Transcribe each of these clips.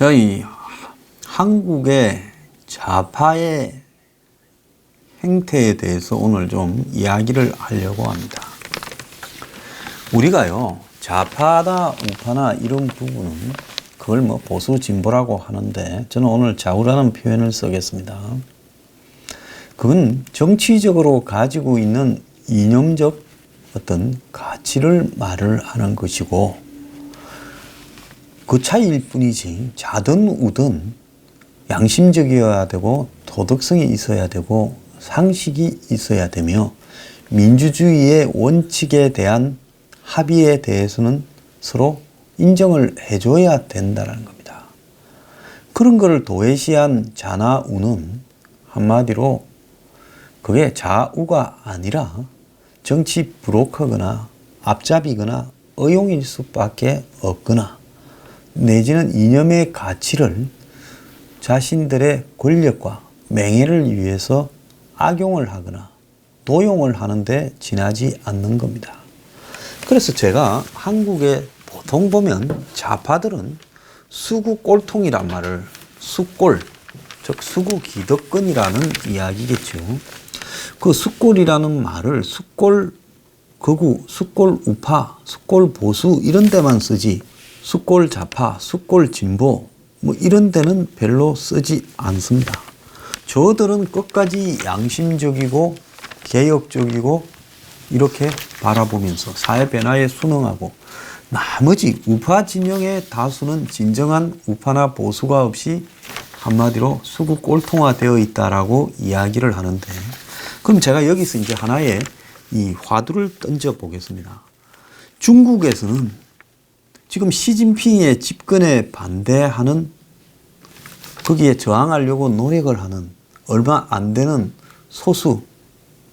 저희 한국의 좌파의 행태에 대해서 오늘 좀 이야기를 하려고 합니다. 우리가요, 좌파다, 우파나 이런 부분은 그걸 뭐 보수 진보라고 하는데 저는 오늘 좌우라는 표현을 쓰겠습니다. 그건 정치적으로 가지고 있는 이념적 어떤 가치를 말을 하는 것이고 그 차이일 뿐이지 좌든 우든 양심적이어야 되고 도덕성이 있어야 되고 상식이 있어야 되며 민주주의의 원칙에 대한 합의에 대해서는 서로 인정을 해줘야 된다는 겁니다. 그런 것을 도외시한 좌나 우는 한마디로 그게 좌우가 아니라 정치 브로커거나 앞잡이거나 의용일 수밖에 없거나 내지는 이념의 가치를 자신들의 권력과 명예를 위해서 악용을 하거나 도용을 하는데 지나지 않는 겁니다. 그래서 제가 한국에 보통 보면 좌파들은 수구 꼴통이란 말을 수꼴, 즉 수구 기득권이라는 이야기겠죠. 그 수꼴이라는 말을 수꼴 극우, 수꼴 우파, 수꼴 보수 이런 데만 쓰지 수꼴 좌파, 수꼴 진보 뭐 이런 데는 별로 쓰지 않습니다. 저들은 끝까지 양심적이고 개혁적이고 이렇게 바라보면서 사회 변화에 순응하고 나머지 우파 진영의 다수는 진정한 우파나 보수가 없이 한마디로 수구 꼴통화 되어 있다라고 이야기를 하는데 그럼 제가 여기서 이제 하나의 이 화두를 던져 보겠습니다. 중국에서는 지금 시진핑의 집권에 반대하는 거기에 저항하려고 노력을 하는 얼마 안 되는 소수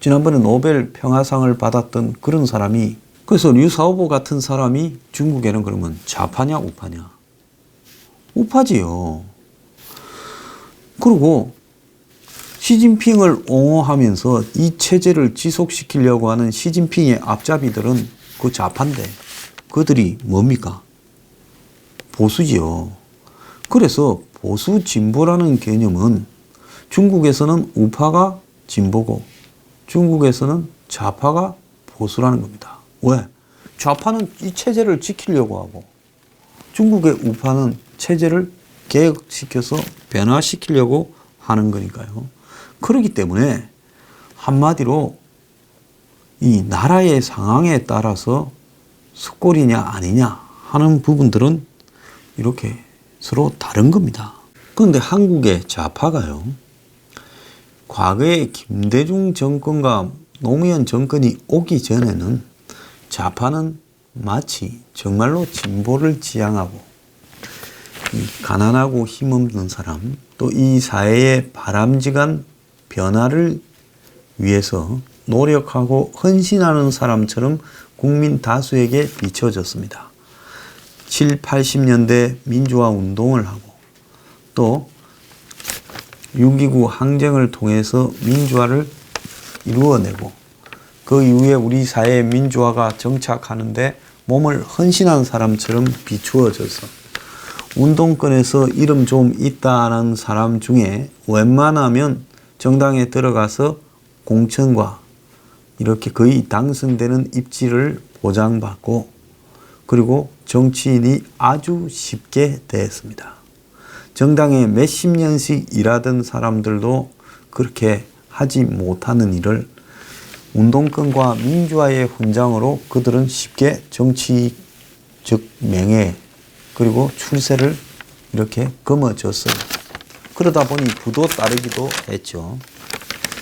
지난번에 노벨 평화상을 받았던 그런 사람이 그래서 류사오보 같은 사람이 중국에는 그러면 좌파냐 우파냐? 우파지요. 그리고 시진핑을 옹호하면서 이 체제를 지속시키려고 하는 시진핑의 앞잡이들은 그 좌파인데 그들이 뭡니까? 보수지요. 그래서 보수 진보라는 개념은 중국에서는 우파가 진보고 중국에서는 좌파가 보수라는 겁니다. 왜? 좌파는 이 체제를 지키려고 하고 중국의 우파는 체제를 개혁시켜서 변화시키려고 하는 거니까요. 그렇기 때문에 한마디로 이 나라의 상황에 따라서 수꼴이냐 아니냐 하는 부분들은 이렇게 서로 다른 겁니다. 그런데 한국의 좌파가요, 과거에 김대중 정권과 노무현 정권이 오기 전에는 좌파는 마치 정말로 진보를 지향하고 이 가난하고 힘없는 사람 또 이 사회의 바람직한 변화를 위해서 노력하고 헌신하는 사람처럼 국민 다수에게 비춰졌습니다. 7, 80년대 민주화 운동을 하고 또 6.29 항쟁을 통해서 민주화를 이루어내고 그 이후에 우리 사회의 민주화가 정착하는데 몸을 헌신한 사람처럼 비추어져서 운동권에서 이름 좀 있다는 사람 중에 웬만하면 정당에 들어가서 공천과 이렇게 거의 당선되는 입지를 보장받고 그리고 정치인이 아주 쉽게 됐습니다. 정당에 몇십 년씩 일하던 사람들도 그렇게 하지 못하는 일을 운동권과 민주화의 훈장으로 그들은 쉽게 정치적 명예 그리고 출세를 이렇게 거머쥐었어요. 그러다 보니 부도 따르기도 했죠.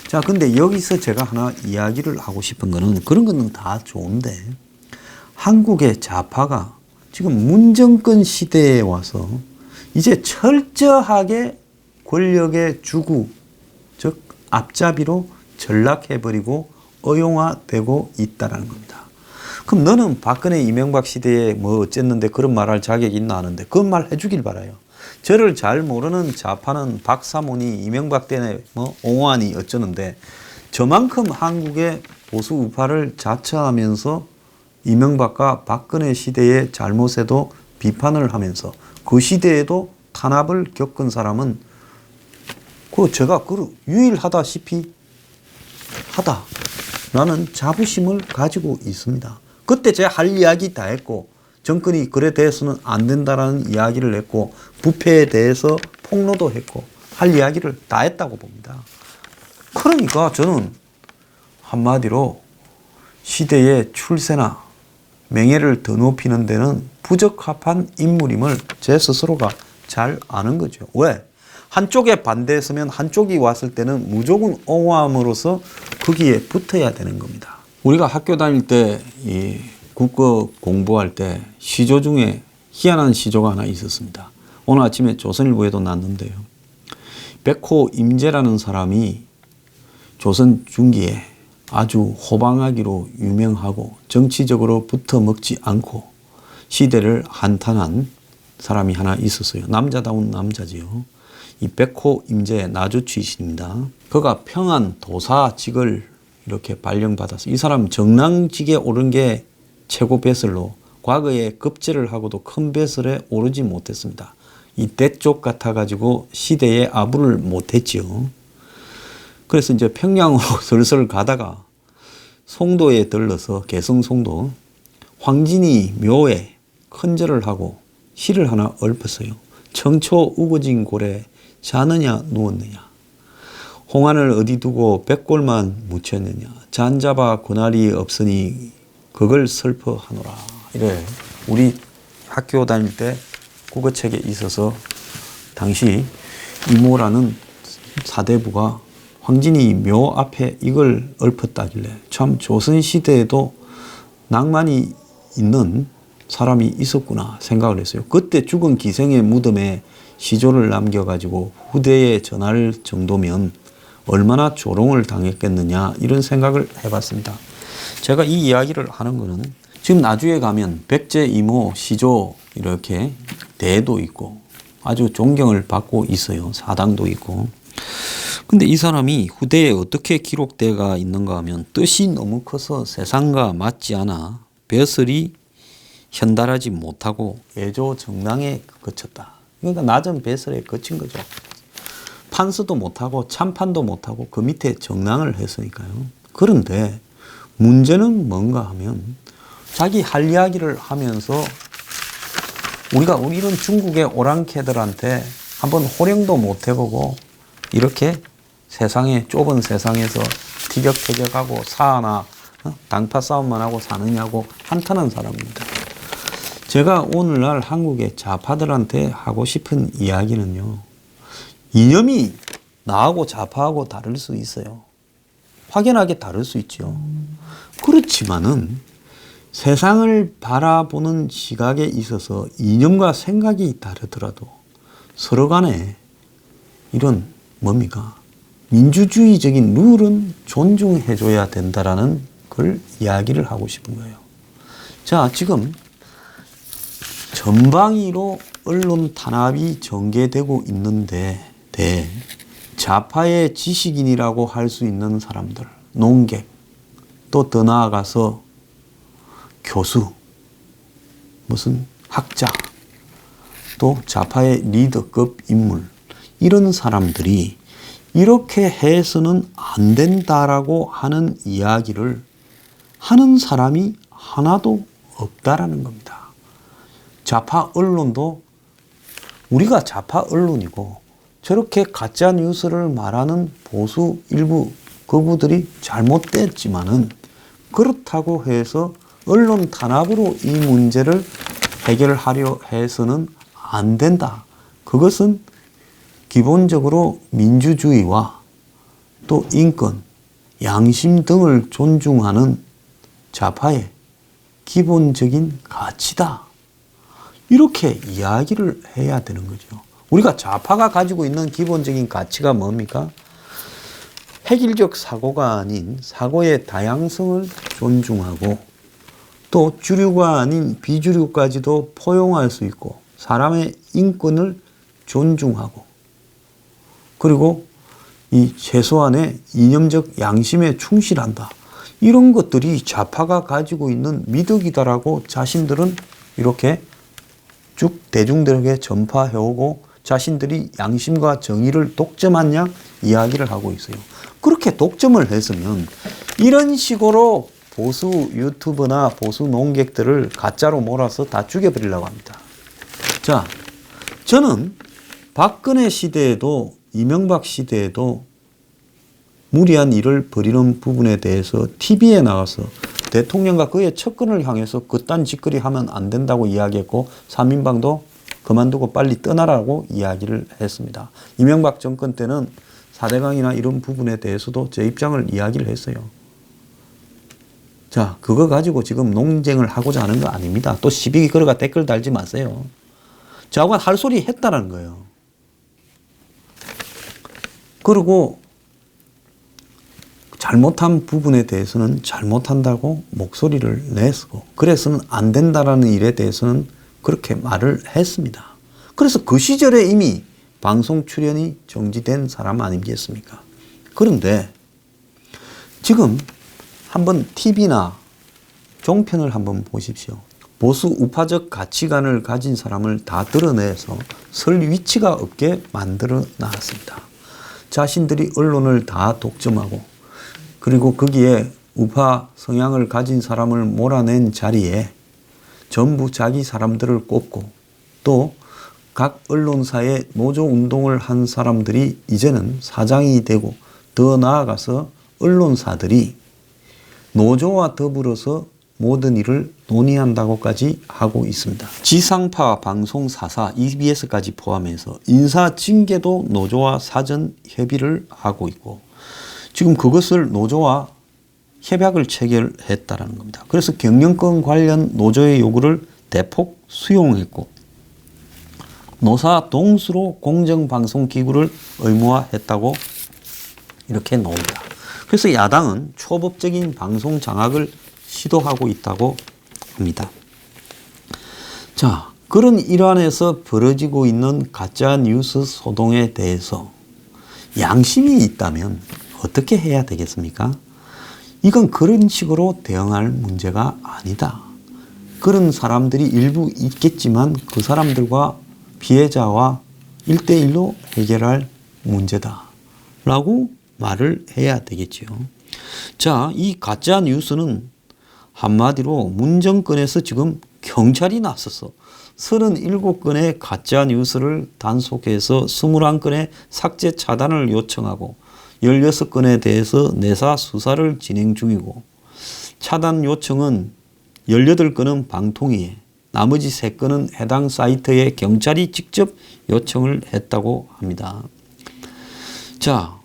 자, 근데 여기서 제가 하나 이야기를 하고 싶은 거는 그런 거는 다 좋은데 한국의 좌파가 지금 문정권 시대에 와서 이제 철저하게 권력의 주구, 즉 앞잡이로 전락해버리고 의용화되고 있다는 겁니다. 그럼 너는 박근혜 이명박 시대에 뭐 어쨌는데 그런 말할 자격이 있나 하는데 그런 말 해주길 바라요. 저를 잘 모르는 좌파는 박사모니 이명박 때문에 뭐 옹호하니 어쩌는데 저만큼 한국의 보수 우파를 자처하면서 이명박과 박근혜 시대의 잘못에도 비판을 하면서 그 시대에도 탄압을 겪은 사람은 제가 유일하다시피 하다라는 자부심을 가지고 있습니다. 그때 제가 할 이야기 다 했고 정권이 그래 대해서는 안 된다라는 이야기를 했고 부패에 대해서 폭로도 했고 할 이야기를 다 했다고 봅니다. 그러니까 저는 한마디로 시대의 출세나 명예를 더 높이는 데는 부적합한 인물임을 제 스스로가 잘 아는 거죠. 왜? 한쪽에 반대했으면 한쪽이 왔을 때는 무조건 옹호함으로써 거기에 붙어야 되는 겁니다. 우리가 학교 다닐 때 이 국어 공부할 때 시조 중에 희한한 시조가 하나 있었습니다. 오늘 아침에 조선일보에도 났는데요. 백호 임제라는 사람이 조선 중기에 아주 호방하기로 유명하고 정치적으로 붙어먹지 않고 시대를 한탄한 사람이 하나 있었어요. 남자다운 남자지요. 이 백호 임제 나주 출신입니다. 그가 평안 도사직을 이렇게 발령받아서 이 사람 정랑직에 오른 게 최고 배설로 과거에 급제를 하고도 큰 배설에 오르지 못했습니다. 이 대쪽 같아가지고 시대에 아부를 못했지요. 그래서 이제 평양으로 슬슬 가다가 송도에 들러서 개성 송도 황진이 묘에 큰절을 하고 시를 하나 읊었어요. 청초 우거진 고래 자느냐 누웠느냐 홍안을 어디 두고 백골만 묻혔느냐 잔잡아 고날이 없으니 그걸 슬퍼하노라. 이래 우리 학교 다닐 때 국어책에 있어서 당시 이모라는 사대부가 황진이 묘 앞에 이걸 읊었다길래 참 조선시대에도 낭만이 있는 사람이 있었구나 생각을 했어요. 그때 죽은 기생의 무덤에 시조를 남겨가지고 후대에 전할 정도면 얼마나 조롱을 당했겠느냐 이런 생각을 해봤습니다. 제가 이 이야기를 하는 거는 지금 나주에 가면 백제 이모 시조 이렇게 대도 있고 아주 존경을 받고 있어요. 사당도 있고. 근데 이 사람이 후대에 어떻게 기록되어 있는가 하면 뜻이 너무 커서 세상과 맞지 않아 벼슬이 현달하지 못하고 예조정랑에 그쳤다. 그러니까 낮은 벼슬에 그친 거죠. 판서도 못하고 참판도 못하고 그 밑에 정랑을 했으니까요. 그런데 문제는 뭔가 하면 자기 할 이야기를 하면서 우리가 이런 중국의 오랑캐들한테 한번 호령도 못 해보고 이렇게 좁은 세상에서 티격태격하고 사나 당파 싸움만 하고 사느냐고 한탄한 사람입니다. 제가 오늘날 한국의 좌파들한테 하고 싶은 이야기는요. 이념이 나하고 좌파하고 다를 수 있어요. 확연하게 다를 수 있죠. 그렇지만은 세상을 바라보는 시각에 있어서 이념과 생각이 다르더라도 서로 간에 이런 뭡니까? 민주주의적인 룰은 존중해줘야 된다라는 걸 이야기를 하고 싶은 거예요. 자, 지금 전방위로 언론 탄압이 전개되고 있는데 좌파의 지식인이라고 할 수 있는 사람들, 농객, 또 더 나아가서 교수, 무슨 학자, 또 좌파의 리더급 인물 이런 사람들이 이렇게 해서는 안 된다라고 하는 이야기를 하는 사람이 하나도 없다라는 겁니다. 좌파 언론도 우리가 좌파 언론이고 저렇게 가짜 뉴스를 말하는 보수 일부 거구들이 잘못됐지만은 그렇다고 해서 언론 탄압으로 이 문제를 해결하려 해서는 안 된다. 그것은 기본적으로 민주주의와 또 인권, 양심 등을 존중하는 좌파의 기본적인 가치다. 이렇게 이야기를 해야 되는 거죠. 우리가 좌파가 가지고 있는 기본적인 가치가 뭡니까? 획일적 사고가 아닌 사고의 다양성을 존중하고 또 주류가 아닌 비주류까지도 포용할 수 있고 사람의 인권을 존중하고 그리고 이 최소한의 이념적 양심에 충실한다. 이런 것들이 좌파가 가지고 있는 미덕이다라고 자신들은 이렇게 쭉 대중들에게 전파해오고 자신들이 양심과 정의를 독점한 양 이야기를 하고 있어요. 그렇게 독점을 했으면 이런 식으로 보수 유튜버나 보수 농객들을 가짜로 몰아서 다 죽여버리려고 합니다. 자, 저는 박근혜 시대에도 이명박 시대에도 무리한 일을 벌이는 부분에 대해서 TV에 나가서 대통령과 그의 측근을 향해서 그딴 짓거리 하면 안 된다고 이야기했고 3인방도 그만두고 빨리 떠나라고 이야기를 했습니다. 이명박 정권 때는 4대강이나 이런 부분에 대해서도 제 입장을 이야기를 했어요. 자, 그거 가지고 지금 논쟁을 하고자 하는 거 아닙니다. 또 시비 걸어가 댓글 달지 마세요. 저하고는 할 소리 했다라는 거예요. 그리고 잘못한 부분에 대해서는 잘못한다고 목소리를 내고 그래서는 안 된다라는 일에 대해서는 그렇게 말을 했습니다. 그래서 그 시절에 이미 방송 출연이 정지된 사람 아니겠습니까? 그런데 지금 한번 TV나 종편을 한번 보십시오. 보수 우파적 가치관을 가진 사람을 다 드러내서 설 위치가 없게 만들어 놨습니다. 자신들이 언론을 다 독점하고 그리고 거기에 우파 성향을 가진 사람을 몰아낸 자리에 전부 자기 사람들을 꼽고 또 각 언론사에 노조 운동을 한 사람들이 이제는 사장이 되고 더 나아가서 언론사들이 노조와 더불어서 모든 일을 논의한다고까지 하고 있습니다. 지상파 방송사사 EBS까지 포함해서 인사징계도 노조와 사전 협의를 하고 있고 지금 그것을 노조와 협약을 체결했다는 겁니다. 그래서 경영권 관련 노조의 요구를 대폭 수용했고 노사 동수로 공정방송기구를 의무화했다고 이렇게 나옵니다. 그래서 야당은 초법적인 방송 장악을 시도하고 있다고 합니다. 자, 그런 일환에서 벌어지고 있는 가짜 뉴스 소동에 대해서 양심이 있다면 어떻게 해야 되겠습니까? 이건 그런 식으로 대응할 문제가 아니다. 그런 사람들이 일부 있겠지만 그 사람들과 피해자와 1대1로 해결할 문제다. 라고 말을 해야 되겠죠. 자, 이 가짜 뉴스는 한마디로 문정권에서 지금 경찰이 나서서 37건의 가짜 뉴스를 단속해서 21건의 삭제 차단을 요청하고 16건에 대해서 내사 수사를 진행 중이고 차단 요청은 18건은 방통위에 나머지 3건은 해당 사이트에 경찰이 직접 요청을 했다고 합니다. 자,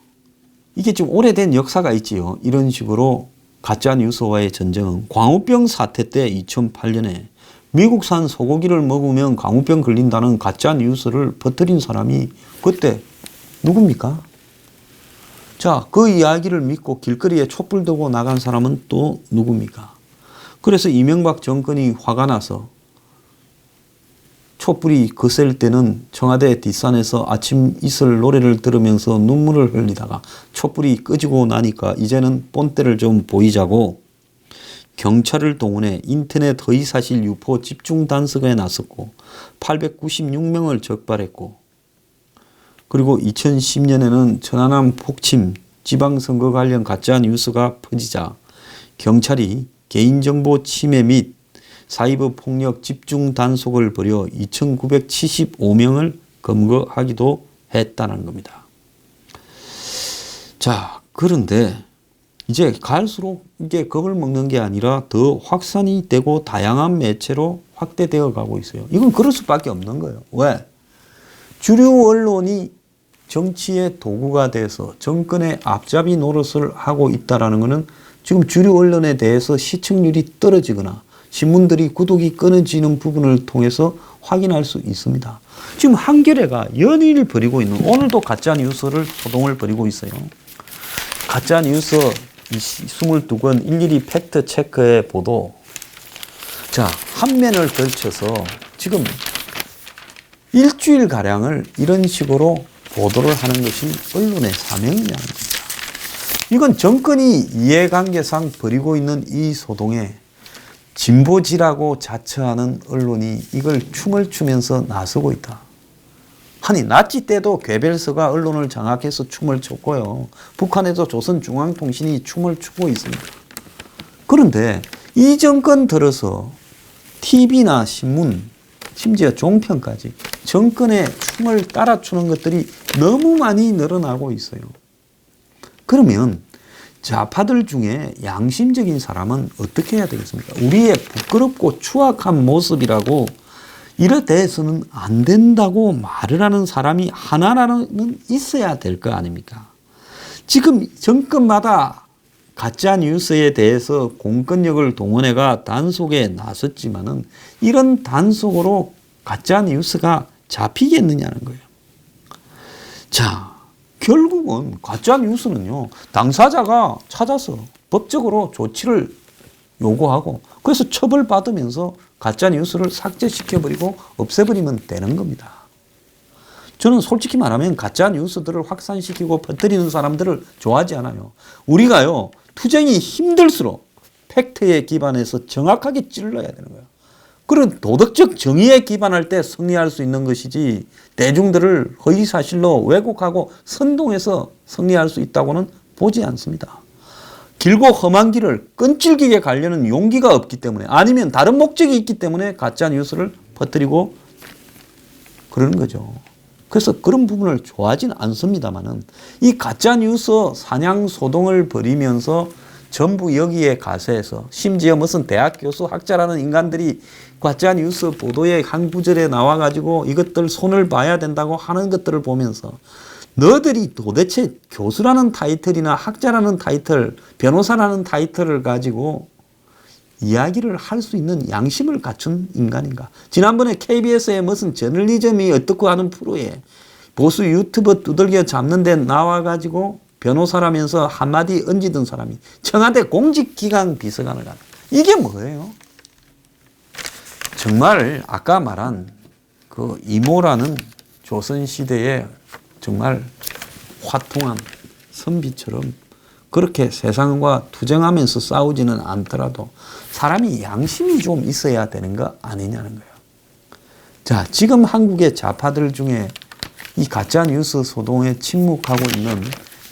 이게 좀 오래된 역사가 있지요. 이런 식으로 가짜 뉴스와의 전쟁은 광우병 사태 때 2008년에 미국산 소고기를 먹으면 광우병 걸린다는 가짜 뉴스를 퍼뜨린 사람이 그때 누굽니까? 자, 그 이야기를 믿고 길거리에 촛불 들고 나간 사람은 또 누굽니까? 그래서 이명박 정권이 화가 나서 촛불이 거셀 때는 청와대 뒷산에서 아침 이슬 노래를 들으면서 눈물을 흘리다가 촛불이 꺼지고 나니까 이제는 본때를 좀 보이자고 경찰을 동원해 인터넷 허위사실 유포 집중 단속에 나섰고 896명을 적발했고 그리고 2010년에는 천안함 폭침 지방선거 관련 가짜 뉴스가 퍼지자 경찰이 개인정보 침해 및 사이버 폭력 집중 단속을 벌여 2,975명을 검거하기도 했다는 겁니다. 자, 그런데 이제 갈수록 이게 겁을 먹는 게 아니라 더 확산이 되고 다양한 매체로 확대되어 가고 있어요. 이건 그럴 수밖에 없는 거예요. 왜? 주류 언론이 정치의 도구가 돼서 정권의 앞잡이 노릇을 하고 있다는 것은 지금 주류 언론에 대해서 시청률이 떨어지거나 신문들이 구독이 끊어지는 부분을 통해서 확인할 수 있습니다. 지금 한겨레가 연일 벌이고 있는 오늘도 가짜 뉴스를 소동을 벌이고 있어요. 가짜 뉴스 22건 일일이 팩트 체크해 보도. 자, 한 면을 걸쳐서 지금 일주일 가량을 이런 식으로 보도를 하는 것이 언론의 사명이냐는 겁니다. 이건 정권이 이해관계상 벌이고 있는 이 소동에 진보지라고 자처하는 언론이 이걸 춤을 추면서 나서고 있다. 아니 나치 때도 괴벨스가 언론을 장악해서 춤을 췄고요. 북한에도 조선중앙통신이 춤을 추고 있습니다. 그런데 이 정권 들어서 TV나 신문, 심지어 종편까지 정권의 춤을 따라추는 것들이 너무 많이 늘어나고 있어요. 그러면 좌파들 중에 양심적인 사람은 어떻게 해야 되겠습니까? 우리의 부끄럽고 추악한 모습이라고 이래대해서는 안 된다고 말을 하는 사람이 하나라는 있어야 될 거 아닙니까? 지금 정권마다 가짜 뉴스에 대해서 공권력을 동원해가 단속에 나섰지만은 이런 단속으로 가짜 뉴스가 잡히겠느냐는 거예요. 자, 결국은 가짜 뉴스는요, 당사자가 찾아서 법적으로 조치를 요구하고 그래서 처벌받으면서 가짜 뉴스를 삭제시켜버리고 없애버리면 되는 겁니다. 저는 솔직히 말하면 가짜 뉴스들을 확산시키고 퍼뜨리는 사람들을 좋아하지 않아요. 우리가요, 투쟁이 힘들수록 팩트에 기반해서 정확하게 찔러야 되는 거예요. 그런 도덕적 정의에 기반할 때 승리할 수 있는 것이지 대중들을 허위사실로 왜곡하고 선동해서 승리할 수 있다고는 보지 않습니다. 길고 험한 길을 끈질기게 가려는 용기가 없기 때문에 아니면 다른 목적이 있기 때문에 가짜 뉴스를 퍼뜨리고 그러는 거죠. 그래서 그런 부분을 좋아하지는 않습니다만은 이 가짜 뉴스 사냥 소동을 벌이면서 전부 여기에 가세해서 심지어 무슨 대학 교수 학자라는 인간들이 가짜 뉴스 보도의 한 구절에 나와가지고 이것들 손을 봐야 된다고 하는 것들을 보면서 너들이 도대체 교수라는 타이틀이나 학자라는 타이틀, 변호사라는 타이틀을 가지고 이야기를 할 수 있는 양심을 갖춘 인간인가. 지난번에 KBS에 무슨 저널리즘이 어떻고 하는 프로에 보수 유튜버 두들겨 잡는 데 나와가지고 변호사라면서 한마디 얹이던 사람이 청와대 공직기강 비서관을 한다. 이게 뭐예요? 정말 아까 말한 그 이모라는 조선시대의 정말 화통한 선비처럼 그렇게 세상과 투쟁하면서 싸우지는 않더라도 사람이 양심이 좀 있어야 되는 거 아니냐는 거예요. 자, 지금 한국의 좌파들 중에 이 가짜뉴스 소동에 침묵하고 있는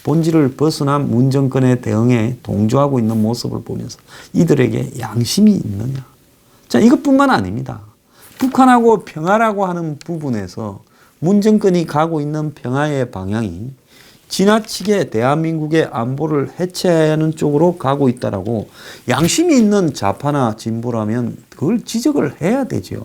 본질을 벗어난 문정권의 대응에 동조하고 있는 모습을 보면서 이들에게 양심이 있느냐. 자, 이것뿐만 아닙니다. 북한하고 평화라고 하는 부분에서 문정권이 가고 있는 평화의 방향이 지나치게 대한민국의 안보를 해체하는 쪽으로 가고 있다라고 양심이 있는 좌파나 진보라면 그걸 지적을 해야 되죠.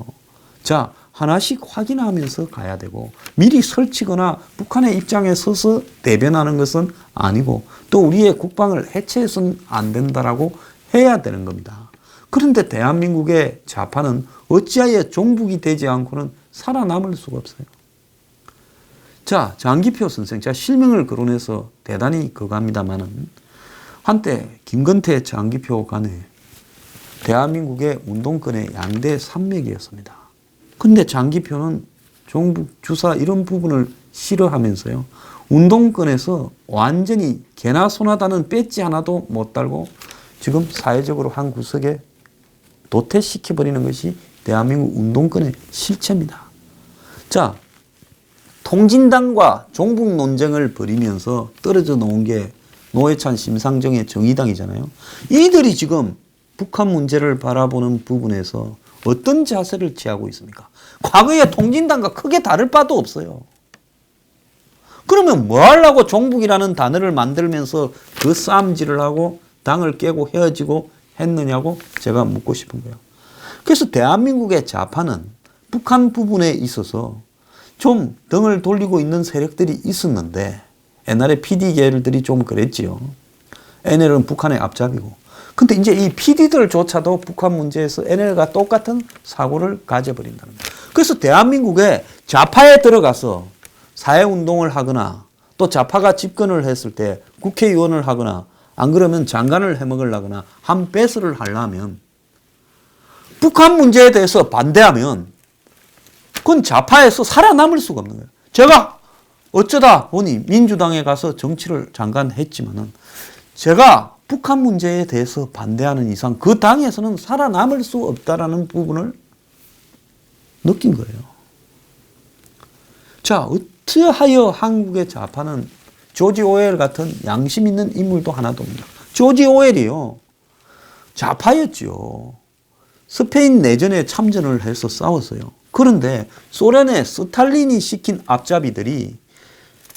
자, 하나씩 확인하면서 가야 되고 미리 설치거나 북한의 입장에 서서 대변하는 것은 아니고 또 우리의 국방을 해체해서는 안 된다라고 해야 되는 겁니다. 그런데 대한민국의 좌파는 어찌하여 종북이 되지 않고는 살아남을 수가 없어요. 자, 장기표 선생, 제가 실명을 거론해서 대단히 그거합니다만은 한때 김건태 장기표 간에 대한민국의 운동권의 양대 산맥이었습니다. 근데 장기표는 종북, 주사 이런 부분을 싫어하면서요. 운동권에서 완전히 개나 소나다는 뺏지 하나도 못 달고 지금 사회적으로 한 구석에 도태시켜버리는 것이 대한민국 운동권의 실체입니다. 자, 통진당과 종북 논쟁을 벌이면서 떨어져 놓은 게 노회찬 심상정의 정의당이잖아요. 이들이 지금 북한 문제를 바라보는 부분에서 어떤 자세를 취하고 있습니까? 과거의 통진당과 크게 다를 바도 없어요. 그러면 뭐 하려고 종북이라는 단어를 만들면서 그 싸움질을 하고 당을 깨고 헤어지고 했느냐고 제가 묻고 싶은 거예요. 그래서 대한민국의 좌파는 북한 부분에 있어서 좀 등을 돌리고 있는 세력들이 있었는데 옛날에 PD 계열들이 좀 그랬지요. NL은 북한의 앞잡이고. 근데 이제 이 PD들조차도 북한 문제에서 NL과 똑같은 사고를 가져버린다는 거예요. 그래서 대한민국의 좌파에 들어가서 사회운동을 하거나 또 좌파가 집권을 했을 때 국회의원을 하거나 안 그러면 장관을 해먹으려거나 한 배설을 하려면 북한 문제에 대해서 반대하면 그건 좌파에서 살아남을 수가 없는 거예요. 제가 어쩌다 보니 민주당에 가서 정치를 잠깐 했지만은 제가 북한 문제에 대해서 반대하는 이상 그 당에서는 살아남을 수 없다라는 부분을 느낀 거예요. 자, 어찌하여 한국의 좌파는 조지 오웰 같은 양심 있는 인물도 하나도 없냐. 조지 오웰이요, 좌파였죠. 스페인 내전에 참전을 해서 싸웠어요. 그런데 소련의 스탈린이 시킨 앞잡이들이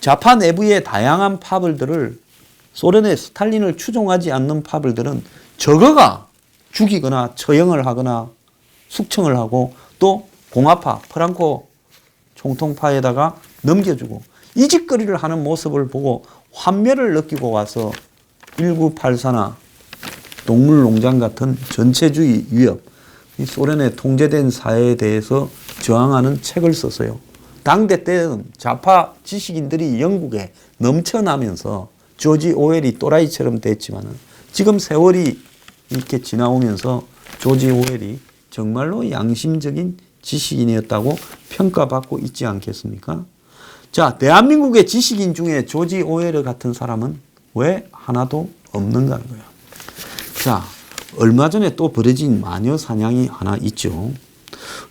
좌파 내부의 다양한 파벌들을, 소련의 스탈린을 추종하지 않는 파벌들은 저거가 죽이거나 처형을 하거나 숙청을 하고 또 공화파 프랑코 총통파에다가 넘겨주고 이 짓거리를 하는 모습을 보고 환멸을 느끼고 와서 1984나 동물농장 같은 전체주의 위협, 이 소련의 통제된 사회에 대해서 저항하는 책을 썼어요. 당대 때는 좌파 지식인들이 영국에 넘쳐나면서 조지 오웰이 또라이처럼 됐지만은 지금 세월이 이렇게 지나오면서 조지 오웰이 정말로 양심적인 지식인이었다고 평가받고 있지 않겠습니까? 자, 대한민국의 지식인 중에 조지 오웰 같은 사람은 왜 하나도 없는가 하는 거야. 자, 얼마 전에 또 벌어진 마녀 사냥이 하나 있죠.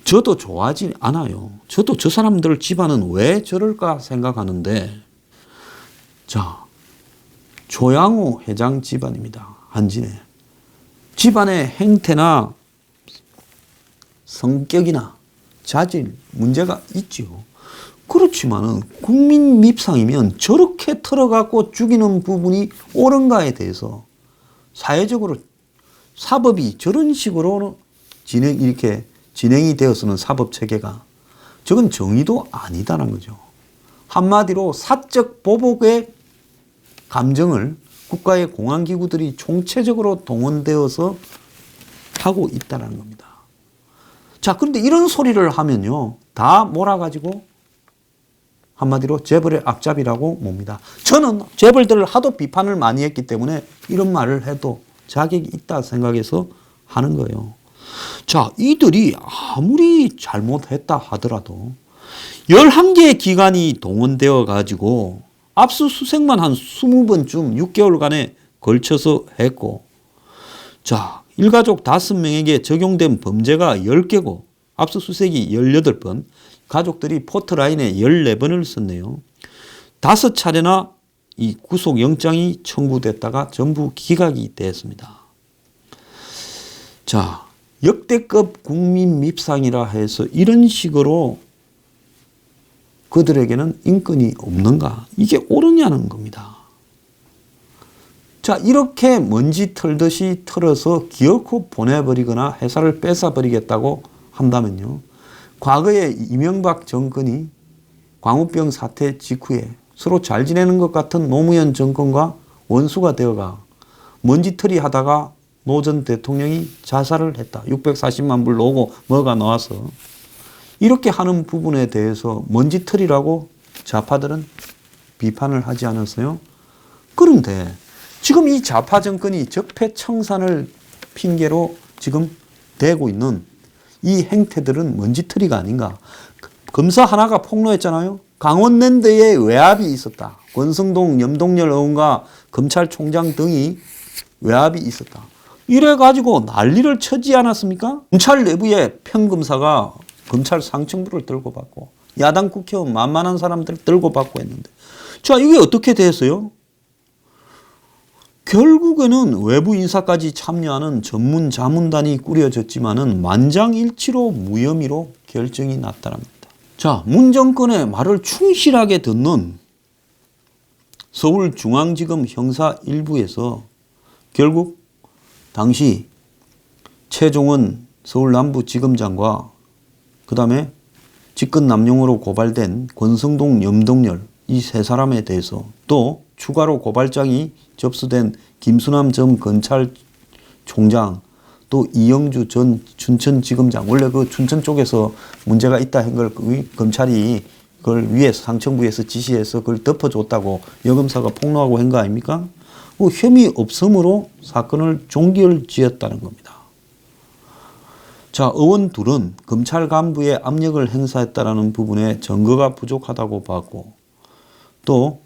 저도 좋아하지 않아요. 저도 저 사람들 집안은 왜 저럴까 생각하는데, 자, 조양호 회장 집안입니다. 한진에. 집안의 행태나 성격이나 자질 문제가 있지요. 그렇지만은 국민 밉상이면 저렇게 털어갖고 죽이는 부분이 옳은가에 대해서 사회적으로 사법이 저런 식으로 이렇게 진행이 되어서는 사법 체계가, 저건 정의도 아니다라는 거죠. 한마디로 사적 보복의 감정을 국가의 공안기구들이 총체적으로 동원되어서 하고 있다는 겁니다. 자, 그런데 이런 소리를 하면요, 다 몰아가지고 한마디로 재벌의 앞잡이라고 봅니다. 저는 재벌들을 하도 비판을 많이 했기 때문에 이런 말을 해도 자격이 있다 생각해서 하는 거예요. 자, 이들이 아무리 잘못했다 하더라도 11개의 기관이 동원되어 가지고 압수수색만 한 20번쯤 6개월간에 걸쳐서 했고, 자, 일가족 5명에게 적용된 범죄가 10개고 압수수색이 18번, 가족들이 포트라인에 14번을 썼네요. 5차례나 이 구속영장이 청구됐다가 전부 기각이 됐습니다. 자, 역대급 국민 밉상이라 해서 이런 식으로 그들에게는 인권이 없는가? 이게 옳으냐는 겁니다. 자, 이렇게 먼지 털듯이 털어서 기어코 보내버리거나 회사를 뺏어버리겠다고 한다면요, 과거에 이명박 정권이 광우병 사태 직후에 서로 잘 지내는 것 같은 노무현 정권과 원수가 되어가 먼지털이 하다가 노 전 대통령이 자살을 했다. 640만 불 노고 뭐가 나와서. 이렇게 하는 부분에 대해서 먼지털이라고 좌파들은 비판을 하지 않았어요? 그런데 지금 이 좌파 정권이 적폐청산을 핑계로 지금 대고 있는 이 행태들은 먼지털이가 아닌가. 검사 하나가 폭로했잖아요. 강원랜드에 외압이 있었다. 권성동, 염동열 의원과 검찰총장 등이 외압이 있었다. 이래가지고 난리를 쳐지 않았습니까? 검찰 내부에 평검사가 검찰 상층부를 들고 받고 야당 국회의원 만만한 사람들 들고 받고 했는데, 자, 이게 어떻게 됐어요? 결국에는 외부 인사까지 참여하는 전문 자문단이 꾸려졌지만은 만장일치로 무혐의로 결정이 났다는 겁니다. 자, 문 정권의 말을 충실하게 듣는 서울중앙지검 형사 1부에서 결국 당시 최종원 서울남부지검장과 그 다음에 직권 남용으로 고발된 권성동, 염동열 이 세 사람에 대해서, 또 추가로 고발장이 접수된 김수남 전 검찰총장, 또 이영주 전 춘천지검장, 원래 그 춘천 쪽에서 문제가 있다 한 걸 검찰이 그걸 위에서 상층부에서 지시해서 그걸 덮어줬다고 여검사가 폭로하고 한 거 아닙니까? 혐의 없음으로 사건을 종결지었다는 겁니다. 자, 의원 둘은 검찰 간부의 압력을 행사했다라는 부분에 증거가 부족하다고 봤고, 또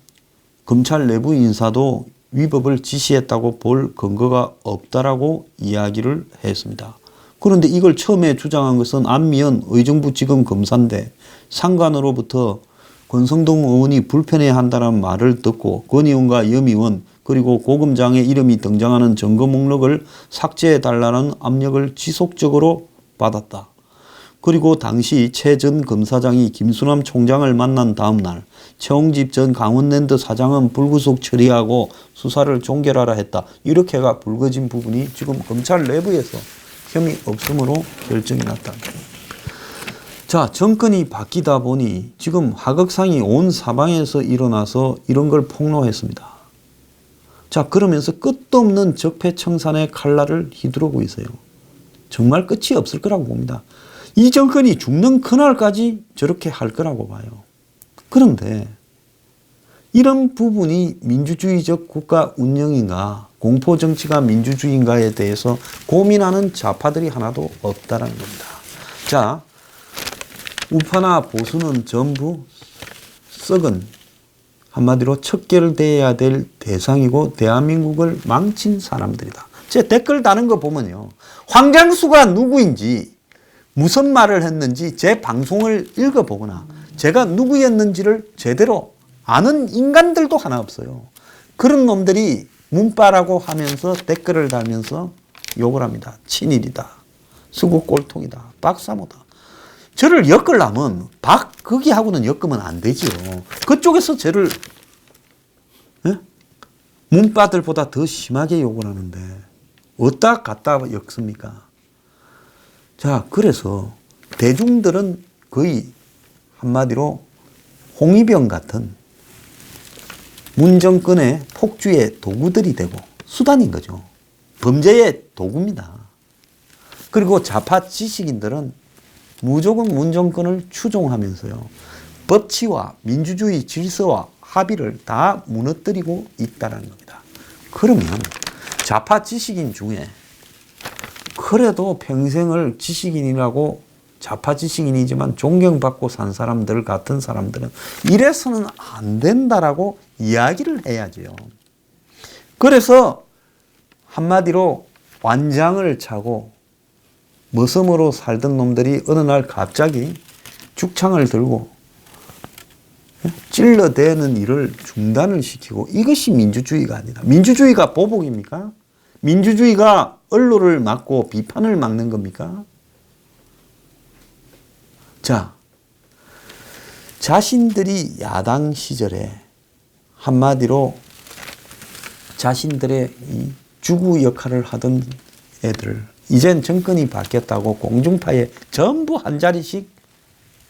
검찰 내부 인사도 위법을 지시했다고 볼 근거가 없다라고 이야기를 했습니다. 그런데 이걸 처음에 주장한 것은 안미연 의정부지검 검사인데 상관으로부터 권성동 의원이 불편해한다는 말을 듣고 권 의원과 염 의원 그리고 고검장의 이름이 등장하는 점거 목록을 삭제해달라는 압력을 지속적으로 받았다. 그리고 당시 최 전 검사장이 김수남 총장을 만난 다음 날 최홍집 전 강원랜드 사장은 불구속 처리하고 수사를 종결하라 했다. 이렇게가 불거진 부분이 지금 검찰 내부에서 혐의 없음으로 결정이 났다. 자, 정권이 바뀌다 보니 지금 하극상이 온 사방에서 일어나서 이런 걸 폭로했습니다. 자, 그러면서 끝도 없는 적폐청산의 칼날을 휘두르고 있어요. 정말 끝이 없을 거라고 봅니다. 이 정권이 죽는 그날까지 저렇게 할 거라고 봐요. 그런데 이런 부분이 민주주의적 국가 운영인가 공포정치가 민주주의인가에 대해서 고민하는 좌파들이 하나도 없다는 겁니다. 자, 우파나 보수는 전부 썩은 한마디로 척결돼야 될 대상이고 대한민국을 망친 사람들이다. 제 댓글 다는 거 보면요. 황장수가 누구인지 무슨 말을 했는지 제 방송을 읽어보거나 제가 누구였는지를 제대로 아는 인간들도 하나 없어요. 그런 놈들이 문바라고 하면서 댓글을 달면서 욕을 합니다. 친일이다. 수구 꼴통이다. 박사모다. 저를 엮으려면 거기하고는 엮으면 안 되지요. 그쪽에서 저를 문바들보다 더 심하게 욕을 하는데 어디다 갖다 엮습니까? 자, 그래서 대중들은 거의 한마디로 홍위병 같은 문정권의 폭주의 도구들이 되고 수단인 거죠. 범죄의 도구입니다. 그리고 좌파 지식인들은 무조건 문정권을 추종하면서요. 법치와 민주주의 질서와 합의를 다 무너뜨리고 있다는 겁니다. 그러면 좌파 지식인 중에 그래도 평생을 지식인이라고 좌파 지식인이지만 존경받고 산 사람들 같은 사람들은 이래서는 안 된다라고 이야기를 해야죠. 그래서 한마디로 완장을 차고 머슴으로 살던 놈들이 어느 날 갑자기 죽창을 들고 찔러대는 일을 중단을 시키고 이것이 민주주의가 아니다. 민주주의가 보복입니까? 민주주의가 언론을 막고 비판을 막는 겁니까? 자, 자신들이 야당 시절에 한마디로 자신들의 이 주구 역할을 하던 애들 이젠 정권이 바뀌었다고 공중파에 전부 한 자리씩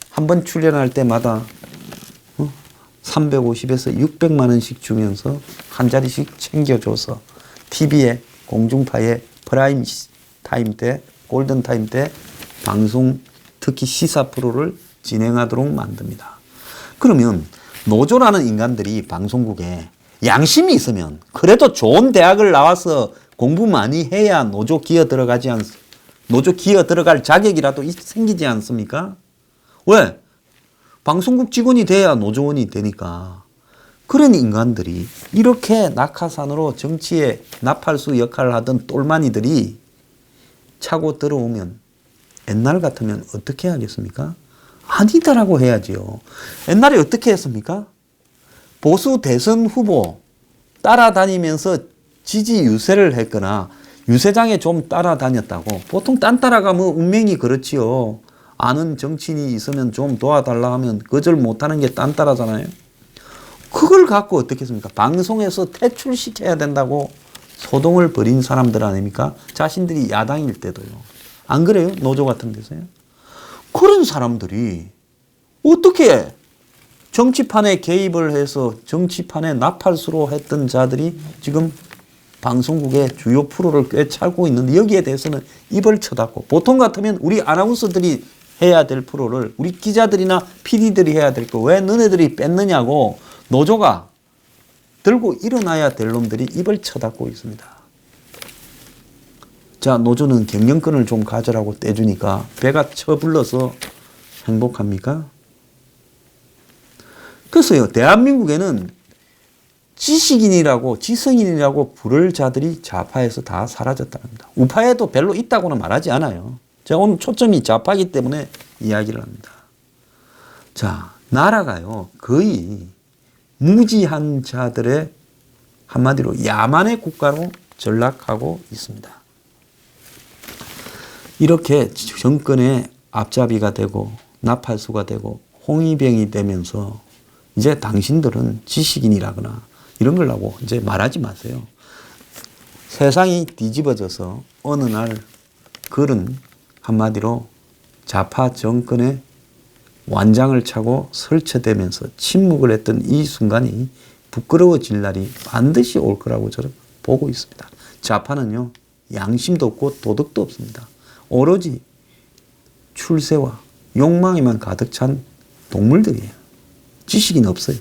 한 번 출연할 때마다 350에서 600만 원씩 주면서 한 자리씩 챙겨줘서 TV에 공중파에 프라임 타임 때 골든 타임 때 방송 특히 시사 프로를 진행하도록 만듭니다. 그러면 노조라는 인간들이 방송국에 양심이 있으면 그래도 좋은 대학을 나와서 공부 많이 해야 노조 기어 들어갈 자격이라도 생기지 않습니까? 왜? 방송국 직원이 돼야 노조원이 되니까. 그런 인간들이 이렇게 낙하산으로 정치의 나팔수 역할을 하던 똘마니들이 차고 들어오면 옛날 같으면 어떻게 하겠습니까? 아니다라고 해야지요. 옛날에 어떻게 했습니까? 보수 대선 후보 따라다니면서 지지 유세를 했거나 유세장에 좀 따라다녔다고. 보통 딴 따라가면 운명이 그렇지요. 아는 정치인이 있으면 좀 도와달라 하면 거절 못하는 게 딴 따라잖아요. 그걸 갖고 어떻게 했습니까? 방송에서 퇴출시켜야 된다고 소동을 벌인 사람들 아닙니까? 자신들이 야당일 때도요. 안 그래요? 노조 같은 데서요. 그런 사람들이 어떻게 정치판에 개입을 해서 정치판에 나팔수로 했던 자들이 지금 방송국의 주요 프로를 꿰차고 있는데 여기에 대해서는 입을 쳐닫고 보통 같으면 우리 아나운서들이 해야 될 프로를 우리 기자들이나 PD들이 해야 될 거 왜 너네들이 뺐느냐고 노조가 들고 일어나야 될 놈들이 입을 쳐닫고 있습니다. 자, 노조는 경영권을 좀 가져라고 떼주니까 배가 쳐불러서 행복합니까? 그래서요, 대한민국에는 지식인이라고 지성인이라고 부를 자들이 좌파에서 다 사라졌다는 겁니다. 우파에도 별로 있다고는 말하지 않아요. 제가 오늘 초점이 좌파이기 때문에 이야기를 합니다. 자, 나라가요 거의 무지한 자들의 한마디로 야만의 국가로 전락하고 있습니다. 이렇게 정권의 앞잡이가 되고 나팔수가 되고 홍위병이 되면서 이제 당신들은 지식인이라거나 이런 걸 하고 이제 말하지 마세요. 세상이 뒤집어져서 어느 날 그런 한마디로 좌파 정권의 완장을 차고 설치되면서 침묵을 했던 이 순간이 부끄러워질 날이 반드시 올 거라고 저는 보고 있습니다. 좌파는요, 양심도 없고 도덕도 없습니다. 오로지 출세와 욕망에만 가득 찬 동물들이에요. 지식인 없어요.